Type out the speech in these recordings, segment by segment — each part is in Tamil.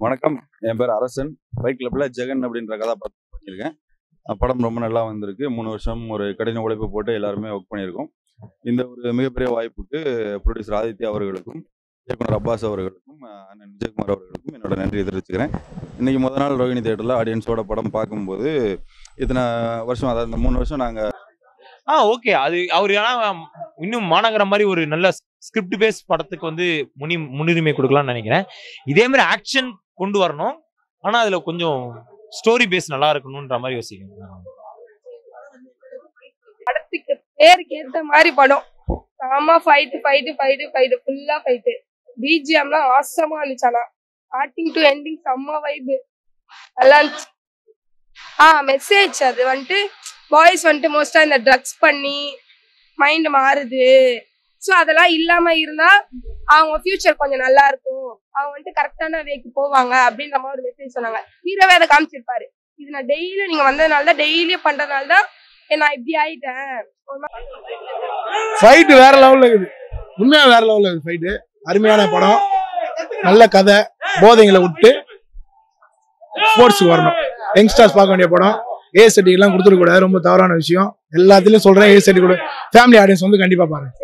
வணக்கம். என் பேர் அரசன். ஃபைட் கிளப்ல ஜெகன் அப்படின்ற கதாபாத்திரம் பண்ணியிருக்கேன். படம் ரொம்ப நல்லா வந்திருக்கு. 3 வருஷம் ஒரு கடின உழைப்பு போட்டு எல்லாருமே ஒர்க் பண்ணியிருக்கோம். இந்த ஒரு மிகப்பெரிய வாய்ப்புக்கு ப்ரொடியூசர் ஆதித்யா அவர்களுக்கும், இயக்குனர் அப்பாஸ் அவர்களுக்கும், அண்ணன் விஜயகுமார் அவர்களுக்கும் என்னோட நன்றியை தெரிவிச்சுக்கிறேன். இன்னைக்கு முதல் நாள் ரோகிணி தியேட்டரில் ஆடியன்ஸோட படம் பார்க்கும்போது இத்தனை வருஷம், அதாவது இந்த 3 வருஷம் நாங்கள் ஓகே. அது அவரு இன்னும் மாநகர மாதிரி ஒரு நல்ல ஸ்கிரிப்ட் பேஸ் படத்துக்கு வந்து முன்னுரிமை கொடுக்கலாம்னு நினைக்கிறேன். இதே மாதிரி ஆக்ஷன் கொண்டு வரணும், ஆனா அதுல கொஞ்சம் ஸ்டோரி பேஸ் நல்லா இருக்கணும்ன்ற மாதிரி யோசிக்கணும். படத்துக்கு பேருக்கு ஏத்த மாதிரி படம். ஆமா, ஃபைட் ஃபுல்லா ஃபைட். பிஜிஎம்லாம் ஆசமா இருந்துச்சு. ஆனா ஸ்டார்டிங் டு எண்டிங் செம்ம வைப் நல்லா இருந்துச்சு. மெசேஜ் அது வந்துட்டு பாய்ஸ் வந்துட்டு மோஸ்டா இந்த ட்ரக்ஸ் பண்ணி மைண்ட் மாறுது. ஸோ அதெல்லாம் இல்லாம இருந்தா அவங்க ஃபியூச்சர் கொஞ்சம் நல்லா இருக்கும், அவங்க வந்துட்டு கரெக்டான வேக்கு போவாங்க அப்படின்ற மாதிரி ஒரு மெசேஜ் சொன்னாங்க. ஹீரோவே அதை காமிச்சிருப்பாரு. இது நான் டெய்லியும் நீங்க வந்ததுனால தான், டெய்லியும் பண்றதுனால தான் நான் இப்படி ஆயிட்டேன். ஃபைட் வேற லெவல்ல இருக்குது, உண்மையா வேற லெவல்ல இருக்குது ஃபைட்டு. அருமையான படம், நல்ல கதை, போதைங்களை விட்டு ஸ்போர்ட்ஸுக்கு வரணும். யங்ஸ்டர்ஸ் பார்க்க வேண்டிய படம். ஏ சர்டிஃபிகேட்லாம் கொடுத்துருக்கூடாது, ரொம்ப தவறான விஷயம். எல்லாத்துலயும் சொல்றேன், ஏ சர்டிஃபிகேட் ஃபேமிலி ஆடியன்ஸ் வந்து கண்டிப்பா பாருங்க.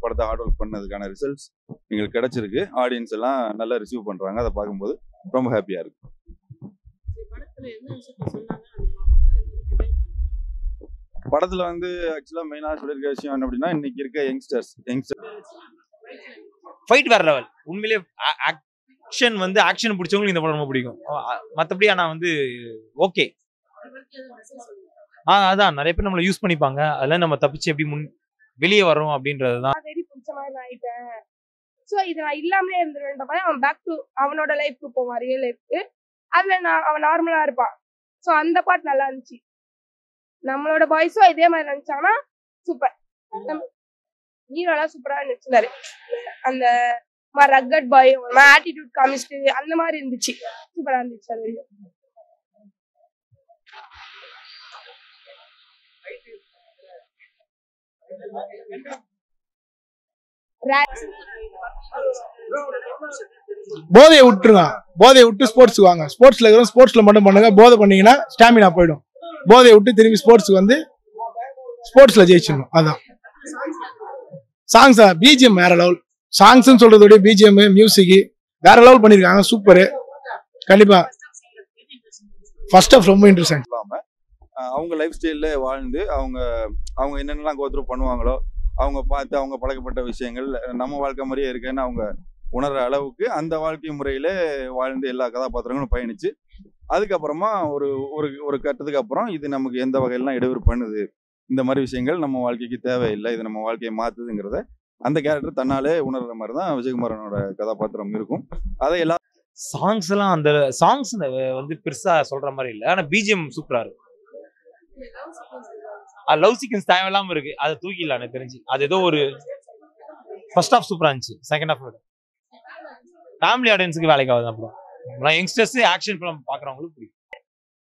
படத்தை ஹார்ட் ஒர்க் பண்ணதுக்கான ரிசல்ட்ஸ் எங்களுக்கு கிடைச்சிருக்கு. ஆடியன்ஸ் எல்லாம் நல்லா ரிசீவ் பண்றாங்க. அதை பார்க்கும்போது ரொம்ப ஹாப்பியா இருக்கு. படத்துல வந்து ஆக்சுவலா மெயினா சொல்லியிருக்க விஷயம் என்ன அப்படின்னா, இன்னைக்கு இருக்க யங்ஸ்டர்ஸ் ஃபைட் வேற லெவல். உண்மையிலேயே ஆக்ஷன் வந்து ஆக்ஷன் பிடிச்சவங்களுக்கு இந்த படம் ரொம்ப பிடிக்கும். மற்றபடி ஆனா வந்து ஓகே. அதான் நிறைய பேர் நம்மளை யூஸ் பண்ணிப்பாங்க. அதெல்லாம் நம்ம தப்பிச்சு எப்படி வெளியே வரோம் அப்படின்றதுதான். வெரி பிடிச்ச மாதிரி ஆயிட்டேன். ஸோ இது நான் இல்லாமலே இருந்துருவேன். அவன் பேக் டு அவனோட லைஃப்க்கு போவான், ரியல் லைஃப்க்கு. அதுல அவன் நார்மலா இருப்பான். ஸோ அந்த பாட்டு நல்லா இருந்துச்சு. நம்மளோட பாய்ஸும் இதே மாதிரி நினைச்சாங்கன்னா சூப்பர். ஹீரோலாம் சூப்பரா நினைச்சிருந்தாரு. அந்த ரக்கட் பாய் ஆட்டிடியூட் காமிச்சிட்டு அந்த மாதிரி இருந்துச்சு. சூப்பரா இருந்துச்சு. அது வரைக்கும் போதையை விட்டுருங்க, போதையை விட்டு ஸ்போர்ட்ஸுக்கு வாங்க. ஸ்போர்ட்ஸ்ல இருக்கிறோம், ஸ்போர்ட்ஸ்ல மட்டும் பண்ணுங்க. போதை பண்ணீங்கன்னா ஸ்டாமினா போயிடும். போதையை விட்டு திரும்பி ஸ்போர்ட்ஸுக்கு வந்து ஸ்போர்ட்ஸ்ல ஜெயிச்சிடணும். அதான் சாங்ஸ். பிஜிஎம் வேற லெவல். சாங்ஸ் சொல்றதோட பிஜிஎம் மியூசிக் வேற லெவல் பண்ணிருக்காங்க. சூப்பர். கண்டிப்பா ஃபர்ஸ்ட் ஆஃப் ரொம்ப இன்ட்ரெஸ்டிங். அவங்க லைஃப் ஸ்டைல்ல வாழ்ந்து அவங்க என்னென்னலாம் கோத்ரூ பண்ணுவாங்களோ, அவங்க பார்த்து அவங்க பழக்கப்பட்ட விஷயங்கள் நம்ம வாழ்க்கை மாதிரியே இருக்குன்னு அவங்க உணர்ற அளவுக்கு அந்த வாழ்க்கை முறையில வாழ்ந்து எல்லா கதாபாத்திரங்களும் பயணிச்சு அதுக்கப்புறமா ஒரு ஒரு கட்டத்துக்கு அப்புறம் இது நமக்கு எந்த வகையிலாம் இடையூறு பண்ணுது, இந்த மாதிரி விஷயங்கள் நம்ம வாழ்க்கைக்கு தேவையில்லை, இது நம்ம வாழ்க்கையை மாத்துதுங்கிறத அந்த கேரக்டர் தன்னாலே உணர்ற மாதிரி தான் விஜயகுமாரனோட கதாபாத்திரம் இருக்கும். அதை எல்லா சாங்ஸ் எல்லாம் அந்த சாங்ஸ் வந்து பெருசா சொல்ற மாதிரி இல்லை, ஆனா பிஜிஎம் சூப்பரா இருக்கு. லவ் சீக்வென்ஸ் தேவையில்லாம இருக்கு, அதை தூக்கிடலாம் எனக்கு தெரிஞ்சு. அது ஏதோ ஒரு ஃபர்ஸ்ட் ஹாஃப் சூப்பரா இருந்துச்சு, செகண்ட் ஹாஃப் ஃபேமிலி ஆடியன்ஸுக்கு வேலைக்கு ஆகுது. அப்புறம் யங்ஸ்டர்ஸ் ஆக்ஷன் ஃபிலிம் பாக்குறவங்களுக்கு பிடிக்கும்.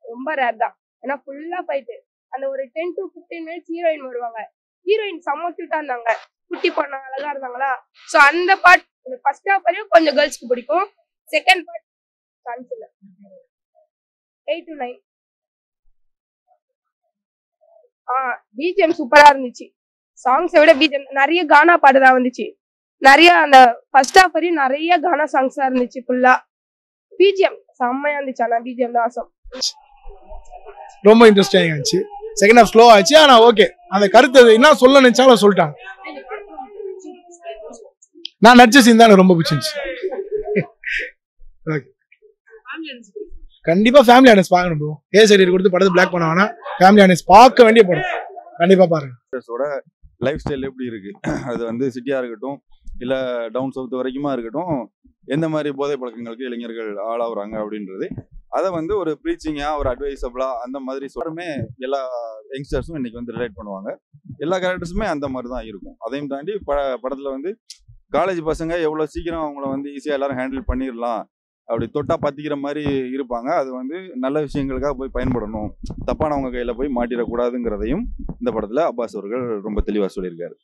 ரொம்ப ரேர் தான், ஏன்னா ஃபுல்லா ஃபைட். அந்த ஒரு 10 to 15 மினிட்ஸ் ஹீரோயின் வருவாங்க. ஹீரோயின் செம்ம கியூட்டா இருந்தாங்க, குட்டி பொண்ணா அழகா இருந்தாங்களா. ஸோ அந்த பார்ட் ஃபர்ஸ்ட் ஹாஃப் வரையும் கொஞ்சம் கேர்ள்ஸ்க்கு பிடிக்கும். செகண்ட் பார்ட் சான்ஸ் இல்லை. 8 to 9. பிஜிஎம் சூப்பரா இருந்துச்சு. சாங்ஸை விட பிஜிஎம் நிறைய கானா பாடுதான் வந்துச்சு. நிறைய அந்த ஃபர்ஸ்ட் ஹாஃப் வரையும் நிறைய கானா சாங்ஸா இருந்துச்சு. ஃபுல்லா பிஜிஎம் செம்மையா இருந்துச்சு. ஆனா பிஜிஎம் தான் ஆசம். ரொம்ப இன்ட்ரெஸ்டிங் ஆச்சு. செகண்ட் ஹாஃப் ஸ்லோ ஆச்சு, ஆனா ஓகே. அந்த கருத்து என்ன சொல்ல நினைச்சாலும் சொல்லிட்டாங்க. நான் நடிச்ச சீன் தான் எனக்கு ரொம்ப பிடிச்சிருந்துச்சு. கண்டிப்பா ஃபேமிலி ஆடியன்ஸ் பார்க்கணும் ப்ரோ. ஏ சைடு கொடுத்து படத்தை பிளாக் பண்ண வேணா, ஃபேமிலி ஆடியன்ஸ் பார்க்க வேண்டிய படம். கண்டிப்பா பாருங்க. லைஃப் ஸ்டைல் எப்படி இருக்கு, அது வந்து சிட்டியா இருக்கட்டும் இல்ல டவுன் சவுத் வரைக்குமா இருக்கட்டும், எந்த மாதிரி போதை பழக்கங்களுக்கு இளைஞர்கள் ஆளாகுறாங்க அப்படின்றது அதை வந்து ஒரு ப்ரீச்சிங்கா ஒரு அட்வைசபிளா அந்த மாதிரி சொல்லுமே எல்லா யங்ஸ்டர்ஸும் இன்னைக்கு வந்து ரிலேட் பண்ணுவாங்க. எல்லா கேரக்டர்ஸுமே அந்த மாதிரி தான் இருக்கும். அதையும் தாண்டி படத்துல வந்து காலேஜ் பசங்க எவ்வளவு சீக்கிரம் அவங்கள வந்து ஈஸியா எல்லாரும் ஹேண்டில் பண்ணிடலாம், அப்படி தொட்டா பத்திக்கிற மாதிரி இருப்பாங்க. அது வந்து நல்ல விஷயங்களுக்காக போய் பயன்படணும், தப்பானவங்க கையில போய் மாட்டிடக்கூடாதுங்கிறதையும் இந்த படத்துல அப்பாஸ் அவர்கள் ரொம்ப தெளிவா சொல்லியிருக்காரு.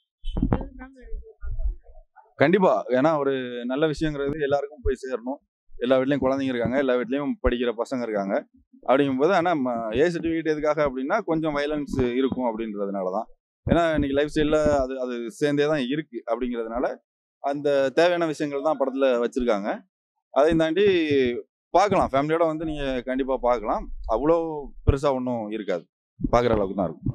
கண்டிப்பா, ஏன்னா ஒரு நல்ல விஷயங்கிறது எல்லாருக்கும் போய் சேரணும். எல்லா வீட்லேயும் குழந்தைங்க இருக்காங்க, எல்லா வீட்லேயும் படிக்கிற பசங்க இருக்காங்க. அப்படிங்கும்போது ஆனால் ஏ சர்டிஃபிகேட் எதுக்காக அப்படின்னா கொஞ்சம் வயலன்ஸ் இருக்கும் அப்படின்றதுனால தான். ஏன்னா இன்னைக்கு லைஃப் ஸ்டைலில் அது சேர்ந்தே தான் இருக்குது. அப்படிங்கிறதுனால அந்த தேவையான விஷயங்கள் தான் படத்தில் வச்சுருக்காங்க. அதையும் தாண்டி பார்க்கலாம், ஃபேமிலியோட வந்து நீங்கள் கண்டிப்பாக பார்க்கலாம். அவ்வளோ பெருசாக ஒன்றும் இருக்காது, பார்க்குற அளவுக்கு தான் இருக்கும்.